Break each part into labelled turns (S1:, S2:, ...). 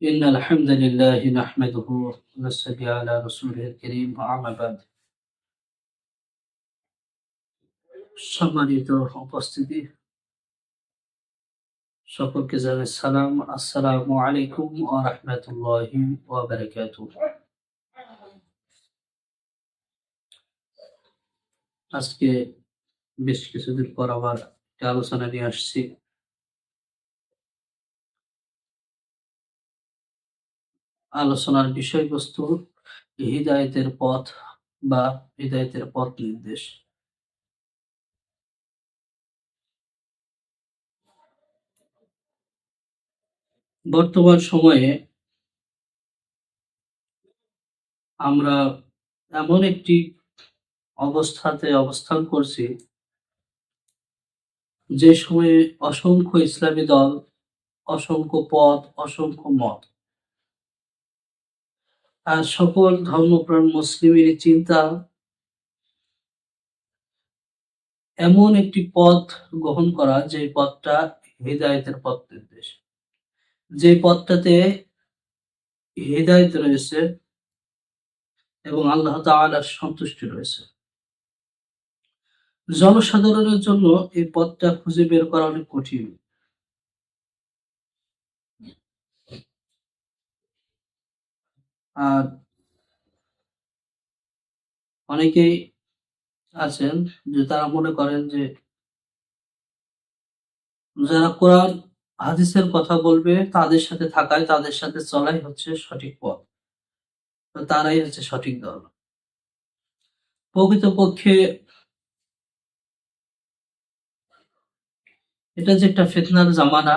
S1: إن الحمد لله نحمده ونصلي على رسوله الكريم أما بعد সম্মানিত উপস্থিতি সকলকে জানাই সালাম আসসালামু আলাইকুম ওয়া রাহমাতুল্লাহি ওয়া বারাকাতুহু। আজকে বেশ কিছুদিন পর আবার একটা আলোচনা নিয়ে আসছি। আলোচনার বিষয়বস্তু হিদায়াতের পথ বা হিদায়াতের পথ নির্দেশ। বর্তমান সময়ে আমরা এমন একটি অবস্থাতে অবস্থান করছি যে সময়ে অসংখ্য ইসলামী দল, অসংখ্য পথ, অসংখ্য মত আর সকল ধর্মপ্রাণ মুসলিমের চিন্তা এমন একটি পথ গ্রহণ করা যে পথটা হিদায়াতের পথ নির্দেশ, যে পথটাতে হিদায়াত রয়েছে এবং আল্লাহ তাআলার সন্তুষ্টি রয়েছে। জনসাধারণের জন্য এই পথটা খুঁজে বের করা অনেক কঠিন। আর অনেকেই আছেন যে তারা মনে করেন যে যারা কোরআন হাদিসের কথা বলবে তাদের সাথে থাকায়, তাদের সাথে চলাই হচ্ছে সঠিক পথ, তো তারাই হচ্ছে সঠিক দল। প্রকৃতপক্ষে এটা যে একটা ফিতনার জামানা,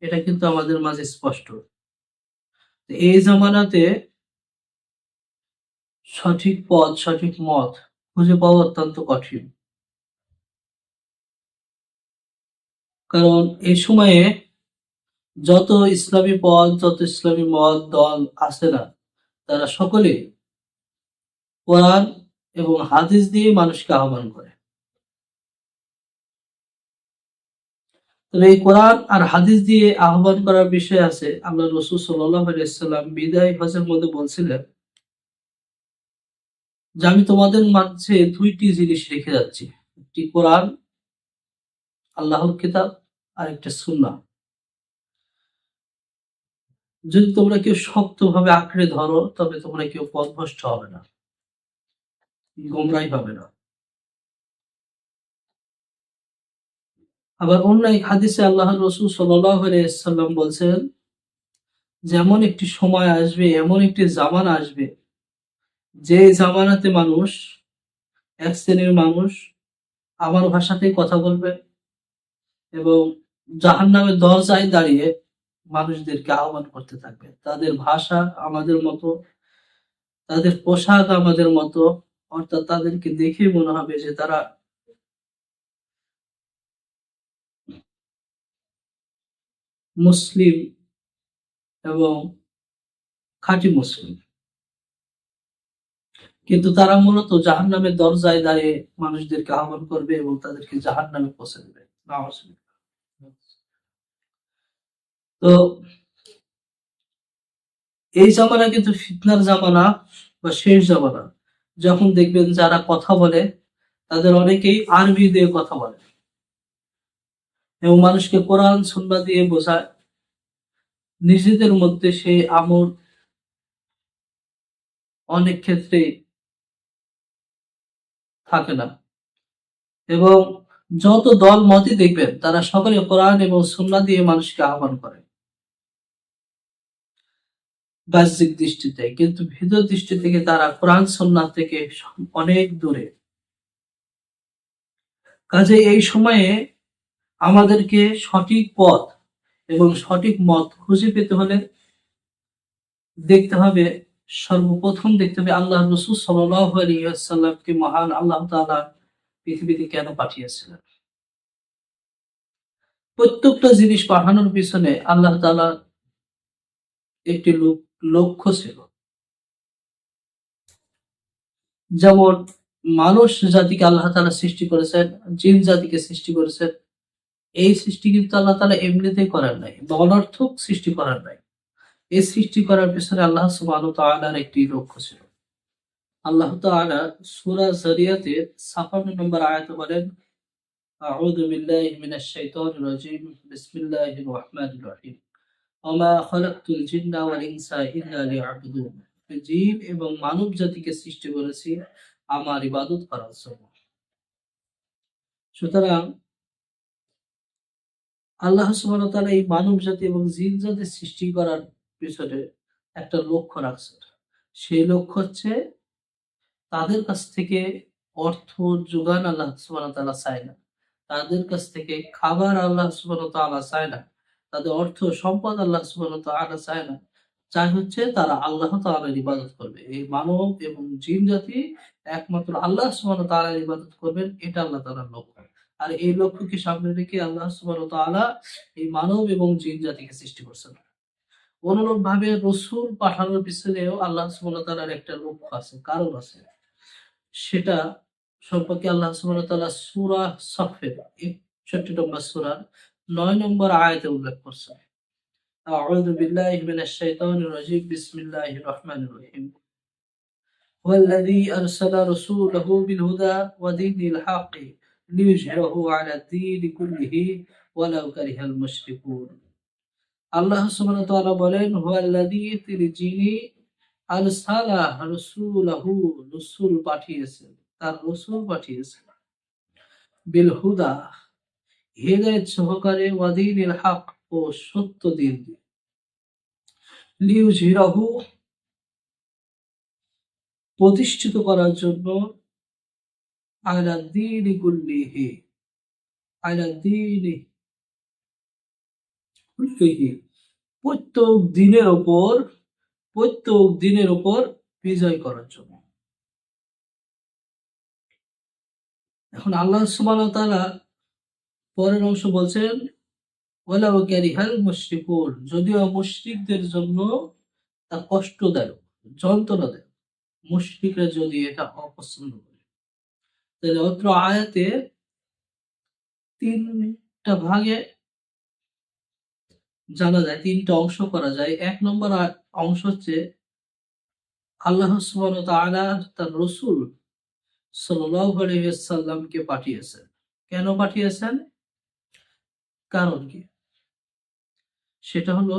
S1: এটা কিন্তু আমাদের মাঝে স্পষ্ট। এই জামানাতে সঠিক পথ, সঠিক মত খুঁজে পাওয়া অত্যন্ত কঠিন। কারণ এই সময়ে যত ইসলামী পথ, যত ইসলামী মত দল আছে না, তারা সকলে কোরআন এবং হাদিস দিয়ে মানুষকে আহ্বান করে। তবে এই কোরআন আর হাদিস দিয়ে আহ্বান করার বিষয় আছে। আল্লাহ রাসূল সাল্লাল্লাহু আলাইহি ওয়াসাল্লাম বিদায় হজের মধ্যে বলছিলেন যে আমি তোমাদের মাঝে দুইটি জিনিস রেখে যাচ্ছি, একটি কোরআন আল্লাহর কিতাব আর একটা সুন্নাহ। যদি তোমরা কেউ শক্তভাবে আঁকড়ে ধরো তবে তোমরা কেউ পথভ্রষ্ট হবে না, গোমরাহি হবে না। আবার অন্য এক হাদিসে আল্লাহর রাসূল সাল্লাল্লাহু আলাইহি ওয়াসাল্লাম বলছেন যেমন একটি সময় আসবে, এমন একটি জামানা আসবে যে জামানাতে মানুষ, এক শ্রেণীর মানুষ আমার ভাষাতেই কথা বলবে এবং জাহান্নামের দরজায় দাঁড়িয়ে মানুষদেরকে আহ্বান করতে থাকবে। তাদের ভাষা আমাদের মতো, তাদের পোশাক আমাদের মতো, অর্থাৎ তাদেরকে দেখে মনে হবে যে তারা মুসলিম এবং খাঁটি মুসলিম, কিন্তু তারা মূলত জাহান্নামের দরজায় দাঁড়িয়ে মানুষদেরকে আহ্বান করবে এবং তাদেরকে জাহান্নামে পৌঁছে দেবে। তো এই জামানা কিন্তু ফিতনার জামানা বা শেষ জামানা। যখন দেখবেন যারা কথা বলে তাদের অনেকেই আরবি দিয়ে কথা বলে এবং মানুষকে কোরআন সুন্নাহ দিয়ে বোঝায়, নিজেদের মধ্যে সেই আমল অনেক ক্ষেত্রে থাকে না। এবং যত দল মতই দেখবেন তারা সকলে কোরআন এবং সুন্নাহ দিয়ে মানুষকে আহ্বান করে বাহ্যিক দৃষ্টিতে, কিন্তু ভিতর দৃষ্টি থেকে তারা কোরআন সুন্নাহ থেকে অনেক দূরে। কাজে এই সময়ে আমাদেরকে সঠিক পথ এবং সঠিক মত খুঁজে পেতে হলে দেখতে হবে, সর্বপ্রথম দেখতে হবে আল্লাহ রাসূল সাল্লাল্লাহু আলাইহি ওয়াসাল্লামকে মহান আল্লাহ তাআলা পৃথিবীতে কেন পাঠিয়েছিলেন। প্রত্যেকটা জিনিস পাঠানোর পিছনে আল্লাহ তাআলার একটি লক্ষ্য ছিল। যেমন মানুষ জাতিকে আল্লাহ তাআলা সৃষ্টি করেছেন, জিন জাতিকে সৃষ্টি করেছেন। এই সৃষ্টি কিন্তু আল্লাহ তাআলা এমনিতেই করেন নাই বা অনর্থক সৃষ্টি করেন নাই। এই সৃষ্টি করার পিছনে আল্লাহ সুবহানাহু ওয়া তাআলার একটি লক্ষ্য ছিল। আল্লাহ তাআলা সূরা যারিয়াতের ৫৬ নম্বর আয়াতে বলেন, আউযু বিল্লাহি মিনাশ শাইতানির রাজীম, বিসমিল্লাহির রহমানির রহিম, ওমা খালাকতুল জিন্না ওয়াল ইনসা ইল্লা লিয়াবুদুন। জিন এবং মানব জাতিকে সৃষ্টি করেছি আমার ইবাদত করার জন্য। সুতরাং আল্লাহ সুবহানাহু ওয়া তাআলা এই মানব জাতি এবং জিন জাতি সৃষ্টি করার পিছনে একটা লক্ষ্য রাখছেন। সেই লক্ষ্য হচ্ছে তাদের কাছ থেকে অর্থ যোগান আল্লাহ সুবহানাহু ওয়া তাআলা চায় না। তাদের কাছ থেকে খাবার আল্লাহ সুবহানাহু ওয়া তাআলা চায় না। তাদের অর্থ সম্পদ আল্লাহ সুবহানাহু ওয়া তাআলা চায় না। চায় হচ্ছে তারা আল্লাহ তাআলার ইবাদত করবে। এই মানব এবং জিন জাতি একমাত্র আল্লাহ সুবহানাহু ওয়া তাআলার ইবাদত করবেন, এটা আল্লাহ তাআলার লক্ষ্য। আর এই লক্ষ্যকে সামনে রেখে আল্লাহ সুবহানাহু ওয়া তাআলা এই মানব এবং জিন জাতিকে সৃষ্টি করছেন। অনুরূপভাবে রসূল পাঠানোর পিছনেও আল্লাহ সুবহানাহু ওয়া তাআলার একটা লক্ষ্য আছে, কারণ আছে। সেটা সম্পর্কে আল্লাহ সুবহানাহু ওয়া তাআলা সূরা সফের ৬১ নম্বর সূরার ৯ নম্বর আয়াতে উল্লেখ করছেন। আউযু বিল্লাহি মিনাশ শাইতানির রাজীম, বিসমিল্লাহির রহমানির রহিম। হুয়াল্লাযী আরসালা রাসূলাহু বিল হুদা ওয়া দীনিল হাক্কি লিইয়ুযহিরাহু আলাদ দীনি কুল্লিহি ওয়ালাউ কারিহাল মুশরিকুন। আল্লাহ সুবহানাহু ওয়া তাআলা বলেন, হুয়াল্লাযী, তিনি যিনি আরসালা রাসূলাহু, রাসূল পাঠিয়েছেন, তার রাসূল পাঠিয়েছেন, বিল হুদা, হিদায়াত সহকারে, ওয়া দীনিল হক, ও সত্য দিন দিয়ে, লিইয়ুযহিরাহু, প্রতিষ্ঠিত করার জন্য, আলা দীনি কুল্লিহি, আলা দীনি কুল্লিহি, প্রত্যেক দিনের উপর, প্রত্যেক দিনের উপর বিজয় করার জন্য। এখন আল্লাহ সুবহানাহু ওয়া তাআলা পরের অংশ বলছেন, ওয়ালাউ কারিহাল মুশরিকুন, যদিও মুশরিকদের জন্য তা কষ্টদায়ক, যন্ত্রণাদায়ক, মুশরিকরা যদি এটা অপছন্দ করে। তাহলে অত্র আয়াতে তিনটা ভাগে জানা যায়, তিনটা অংশ করা যায়। ১ নম্বর অংশ হচ্ছে আল্লাহ সুবহানাহু ওয়া তাআলা তার রাসূল সাল্লাল্লাহু আলাইহি ওয়াসাল্লামকে পাঠিয়েছেন। কেন পাঠিয়েছেন? কারণ কি? সেটা হলো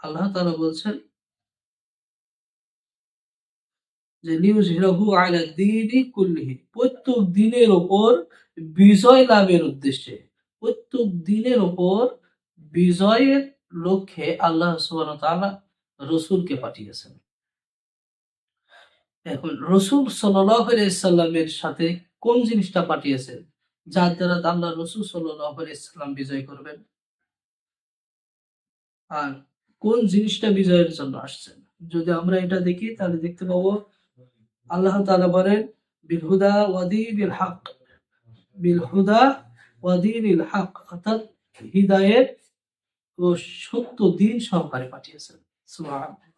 S1: আল্লাহ তাআলা বলছেন যে লিইয়ুযহিরাহু আলা দীনি কুল্লিহি, প্রত্যেক দিনের উপর বিজয় লাভের উদ্দেশ্যে, প্রত্যেক দিনের উপর বিজয়ের লক্ষ্যে আল্লাহ সুবহানাহু ওয়া তাআলা রাসূলকে পাঠিয়েছেন। এখন রাসূল সাল্লাল্লাহু আলাইহি সাল্লামের সাথে কোন জিনিসটা পাঠিয়েছেন যার দ্বারা আল্লাহ রাসূল সাল্লাল্লাহু আলাইহি সাল্লাম বিজয় করবেন? আর কোন জিনিসটা বিজয়ের জন্য আসছেন? যদি আমরা এটা দেখি তাহলে দেখতে পাবো আল্লাহ তাআলা বলেন, বিল হুদা ওয়া দীনিল হক, বিল হুদা ওয়া দীনিল হক, অর্থাৎ হিদায়াত ও সত্য দিন সহকারে পাঠিয়েছেন। সুবহানাল্লাহ।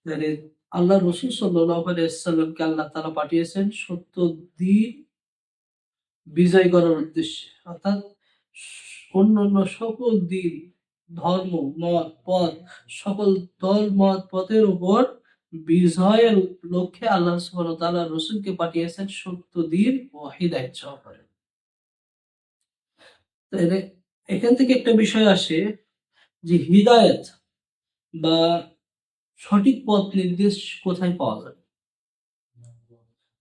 S1: তাহলে আল্লাহ রাসূল সাল্লাল্লাহু আলাইহি সাল্লামকে আল্লাহ তাআলা পাঠিয়েছেন সত্য দিন বিজয় করার উদ্দেশ্যে, অর্থাৎ অন্যান্য সকল দিন, ধর্ম, মত, পথ, সকল দল, মত, পথের উপর বিজয়ের লক্ষ্যে আল্লাহ সুবহানাহু ওয়া তাআলা রাসূলকে পাঠিয়েছেন সত্য দিন ও হিদায়াত সহকারে। তাহলে এখান থেকে একটা বিষয় আসে যে হিদায়াত বা সঠিক পথ নির্দেশ কোথায় পাওয়া যাবে?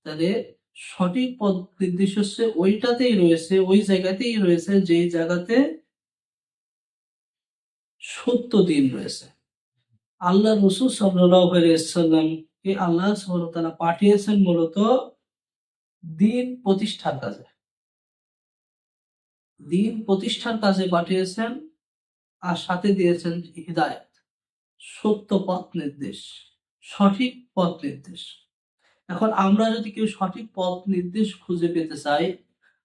S1: তাহলে সঠিক পথ নির্দেশ হচ্ছে ওইটাতেই রয়েছে, ওই জায়গাতেই রয়েছে যেই জায়গাতে সত্য দিন রয়েছে। আল্লাহ রাসূল সাল্লাল্লাহু আলাইহি ওয়াসাল্লামকে আল্লাহ সুবহানাহু ওয়া তাআলা পাঠিয়েছেন মূলত দিন প্রতিষ্ঠার কাজে। দিন প্রতিষ্ঠার কাজে পাঠিয়েছেন, আর সাথে দিয়েছেন হিদায়াত, সত্য পথ নির্দেশ, সঠিক পথ নির্দেশ। এখন আমরা যদি কেউ সঠিক পথ নির্দেশ খুঁজে পেতে চাই,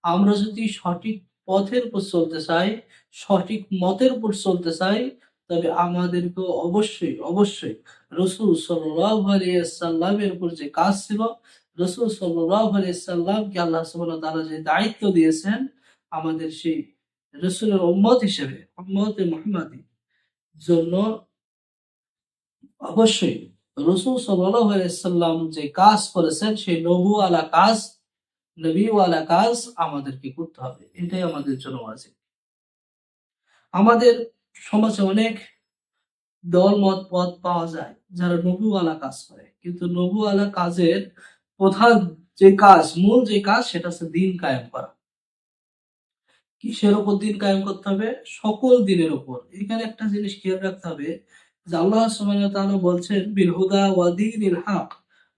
S1: আমরা যদি সঠিক পথের উপর চলতে চাই, সঠিক মতের উপর চলতে চাই, তবে আমাদেরকে অবশ্যই অবশ্যই রাসূল সাল্লাল্লাহু আলাইহি ওয়াসাল্লামের উপর যে কাজ ছিল, রাসূল সাল্লাল্লাহু আলাইহি ওয়াসাল্লামকে আল্লাহ সুবহানাহু ওয়া তাআলা যে দায়িত্ব দিয়েছেন, আমাদের সেই রাসূলের উম্মত হিসেবে, উম্মতে মুহাম্মাদীর জন্য অবশ্যই রাসূল সাল্লাল্লাহু আলাইহি সাল্লাম যে কাজ করেছেন সেই নবুওয়ালা কাজ, নবীওয়ালা কাজ আমাদেরকে করতে হবে। এটাই আমাদের জন্য ওয়াজিব। আমাদের সমাজে অনেক দলমত পথ পাওয়া যায় যারা নবুওয়ালা কাজ করে, কিন্তু নবুওয়ালা কাজের প্রধান যে কাজ, মূল যে কাজ সেটা হচ্ছে দিন কায়েম করা। কিসের উপর দিন কায়েম করতে হবে? সকল দিনের উপর। এখানে একটা জিনিস খেয়াল রাখতে হবে যে আল্লাহ সুবহানাহু ওয়া তাআলা বলছেন বিল হুদা ওয়া দীনিল হক,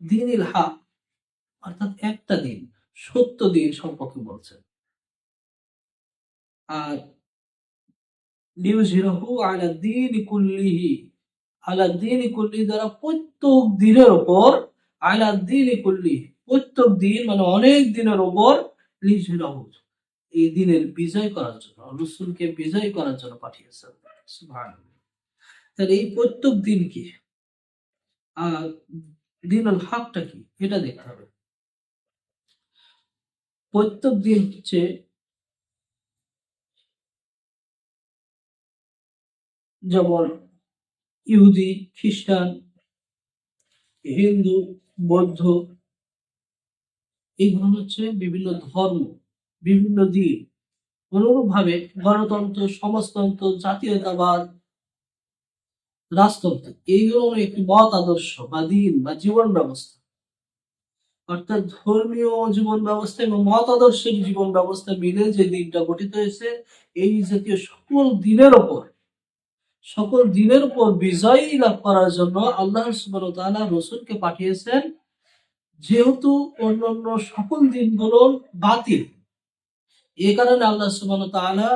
S1: দীনিল হক অর্থাৎ একটা দিন, সত্য দিন সম্পর্কে বলছেন। আর লিইয়ুযহিরাহু আলা দ্বীনি কুল্লিহি, আলা দ্বীনি কুল্লিহি দ্বারা প্রত্যেক দিনের উপর, আলা দ্বীনি কুল্লিহি প্রত্যেক দিন মানে অনেক দিনের উপর, লিইয়ুযহিরাহু এই দিনের বিজয় করার জন্য, রাসূলকে বিজয় করার জন্য পাঠিয়েছেন। সুবহানাল্লাহ। তাহলে এই প্রত্যেক দিন কি? আর দিনুল হকটা কি? এটা দেখতে হবে। প্রত্যেক দিন হচ্ছে যেমন ইহুদি, খ্রিস্টান, হিন্দু, বৌদ্ধ, এগুলো হচ্ছে বিভিন্ন ধর্ম, বিভিন্ন দিন। অনুরূপভাবে গণতন্ত্র, সমাজতন্ত্র, জাতীয়তাবাদ, রাজতন্ত্র এইগুলো হলো একটি মত আদর্শ বা দিন বা জীবন ব্যবস্থা। অর্থাৎ ধর্মীয় জীবন ব্যবস্থা এবং মত আদর্শের জীবন ব্যবস্থা মিলে যে দিনটা গঠিত হয়েছে, এই জাতীয় সকল দিনের উপর বিজয় লাভ করার জন্য আল্লাহ সুবহানাহু ওয়া তাআলা রাসূলকে পাঠিয়েছেন। যেহেতু অন্যান্য সকল দিনগুলো বাতিল, এই কারণে আল্লাহ সুবহানাহু ওয়া তাআলা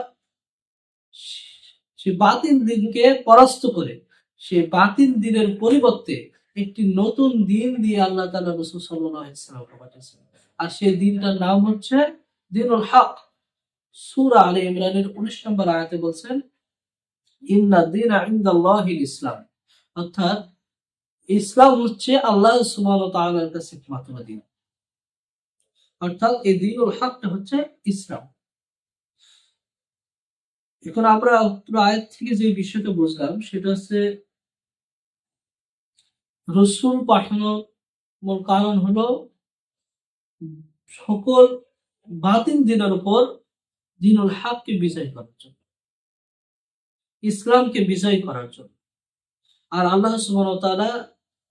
S1: সে বাতিল দিনকে পরাস্ত করে সে বাতিল দিনের পরিবর্তে একটি নতুন দিন দিয়ে আল্লাহ তাআলা রাসূল সাল্লাল্লাহু আলাইহি ওয়াসাল্লামকে পাঠিয়েছেন। আর সেই দিনটার নাম হচ্ছে দীনুল হক। সূরা আলে ইমরানের 19 নম্বর আয়াতে বলছেন ইন্না দীনা ইনদাল্লাহিল ইসলাম, অর্থাৎ ইসলাম হচ্ছে আল্লাহ সুবহানাহু ওয়া তাআলার কাছে একমাত্র দিন। অর্থাৎ এই দীনুল হকটা হচ্ছে ইসলাম। এখন আমরা পুরো আয়াত থেকে যে বিষয়টা বুঝলাম সেটা হচ্ছে রসুল পাঠানোর মূল কারণ হলো সকল বাতিল দিনের উপর দীনুল হককে বিজয় করার জন্য, ইসলামকে বিজয় করার জন্য। আর আল্লাহ সুবহানাহু ওয়া তাআলা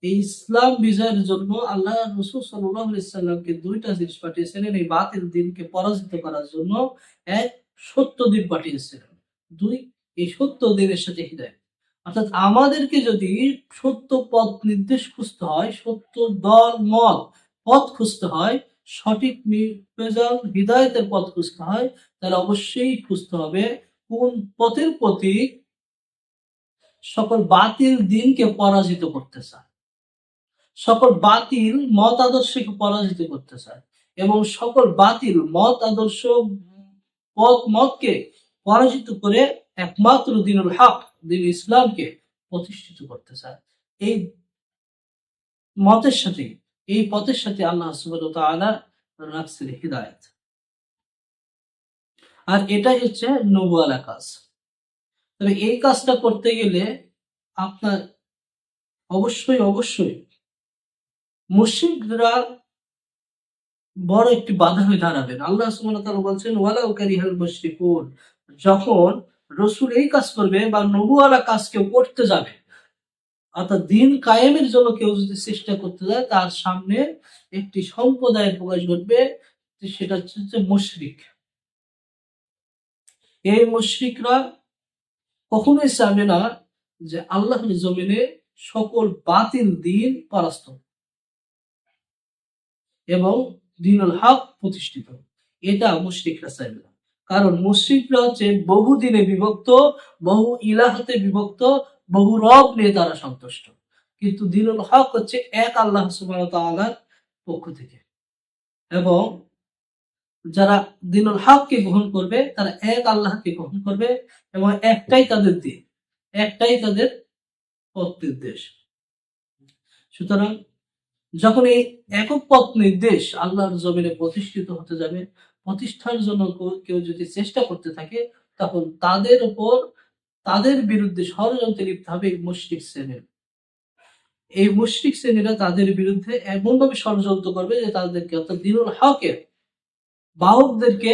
S1: এই ইসলাম বিজয়ের জন্য আল্লাহ রাসূল সাল্লাল্লাহু আলাইহি সাল্লামকে দুইটা জিনিস পাঠিয়েছিলেন এই বাতিল দিনকে পরাজিত করার জন্য। এক, সত্য দিন পাঠিয়েছিলেন। দুই, এই সত্য দিনের সাথে হিদায়াত। অর্থাৎ আমাদেরকে যদি সত্য পথ নির্দেশ খুঁজতে হয়, সত্য দল মত পথ খুঁজতে হয়, সঠিক নির্ভেজাল হিদায়াতের পথ খুঁজতে হয়, তাহলে অবশ্যই খুঁজতে হবে কোন পথের প্রতি সকল বাতিল দিনকে পরাজিত করতে চায়, সকল বাতিল মত আদর্শকে পরাজিত করতে চায় এবং সকল বাতিল মত আদর্শ পথ মতকে পরাজিত করে একমাত্র দিনুল হক, দিন ইসলামকে প্রতিষ্ঠিত করতে চায়। এই মতের সাথে, এই পথের সাথে আল্লাহ সুবহানাহু ওয়া তাআলা রাখছেন হিদায়াত। আর এটাই হচ্ছে নবুয়ালা কাজ। তবে এই কাজটা করতে গেলে আপনার অবশ্যই মুশরিকরা বড় একটি বাধা হয়ে দাঁড়াবেন। আল্লাহ সুবহানাহু ওয়া তাআলা বলছেন ওয়ালাউ কারিহাল মুশরিকুন, যখন রাসূল এই কাজ করবে বা নবুওয়ালা কাজ কেউ করতে যাবে, অর্থাৎ দিন কায়েমের জন্য কেউ যদি চেষ্টা করতে যায়, তার সামনে একটি সম্প্রদায়ের প্রকাশ ঘটবে, সেটা হচ্ছে মুশরিক। এই মুশরিকরা কখনোই চাবে না যে আল্লাহর জমিনে সকল বাতিল দিন পরাস্ত এবং দীনুল হক প্রতিষ্ঠিত। এটা মুশরিকরা চাইবে না। কারণ মুশরিকরা হচ্ছে বহু দিনে বিভক্ত, বহু ইলাহাতে বিভক্ত, বহু রব নিয়ে তারা সন্তুষ্ট। কিন্তু দীনুল হক হচ্ছে এক আল্লাহ সুবহানাহু ওয়া তাআলার পক্ষ থেকে। এবং যারা দীনুল হককে গ্রহণ করবে তারা এক আল্লাহকে গ্রহণ করবে এবং একটাই তাদের দিন, একটাই তাদের পথ নির্দেশ। সুতরাং যখন এই একক পথ নির্দেশ আল্লাহর জমিনে প্রতিষ্ঠিত হতে যাবে, প্রতিষ্ঠার জন্য কেউ যদি চেষ্টা করতে থাকে, তখন তাদের উপর, তাদের বিরুদ্ধে ষড়যন্ত্রে লিপ্ত হবে মুশরিক শ্রেণীর এই মুশরিক শ্রেণীরা তাদের বিরুদ্ধে এমনভাবে ষড়যন্ত্র করবে যে তাদেরকে অর্থাৎ দ্বীনুল হকের বাহকদেরকে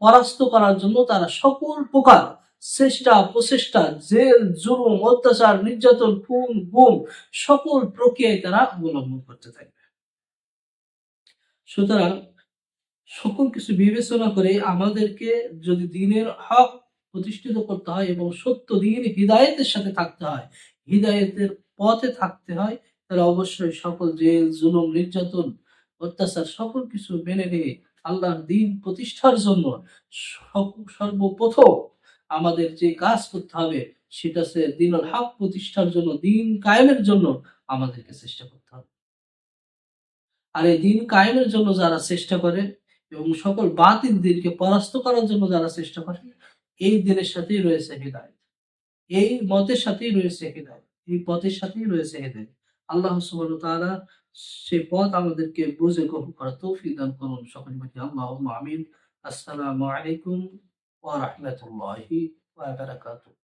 S1: পরাস্ত করার জন্য তারা সকল প্রকার চেষ্টা প্রচেষ্টা, জেল জুলুম অত্যাচার নির্যাতন খুন গুম সকল প্রক্রিয়ায় তারা অবলম্বন করতে থাকবে। সুতরাং সকল কিছু বিবেচনা করে আমাদেরকে যদি দ্বীনের হক প্রতিষ্ঠিত করতে হয় এবং সত্য দ্বীন হিদায়াতের সাথে থাকতে হয়, হিদায়াতের পথে থাকতে হয়, তাহলে অবশ্যই সকল জেল জুলুম নির্যাতন অত্যাচার সকল কিছু মেনে নিয়ে আল্লাহর দ্বীন প্রতিষ্ঠার জন্য সর্বপ্রথম আমাদের যে কাজ করতে হবে সেটা হচ্ছে দ্বীনুল হক প্রতিষ্ঠার জন্য, দ্বীন কায়েমের জন্য আমাদেরকে চেষ্টা করতে হবে। আর এই দ্বীন কায়েমের জন্য যারা চেষ্টা করে এবং সকল বাতিল দ্বীনকে পরাস্ত করার জন্য যারা চেষ্টা করে, এই দ্বীনের সাথেই রয়েছে হিদায়াত, এই মতের সাথেই রয়েছে হিদায়াত, এই পথের সাথেই রয়েছে হিদায়াত। আল্লাহ সুবহানাহু ওয়া তাআলা সেই পথ আমাদেরকে বুঝে গ্রহণ করার তৌফিক দান করুন। সকলে বলি আল্লাহুম্মা আমিন। আসসালামু আলাইকুম ওয়া রাহমাতুল্লাহি ওয়া বারাকাতুহু।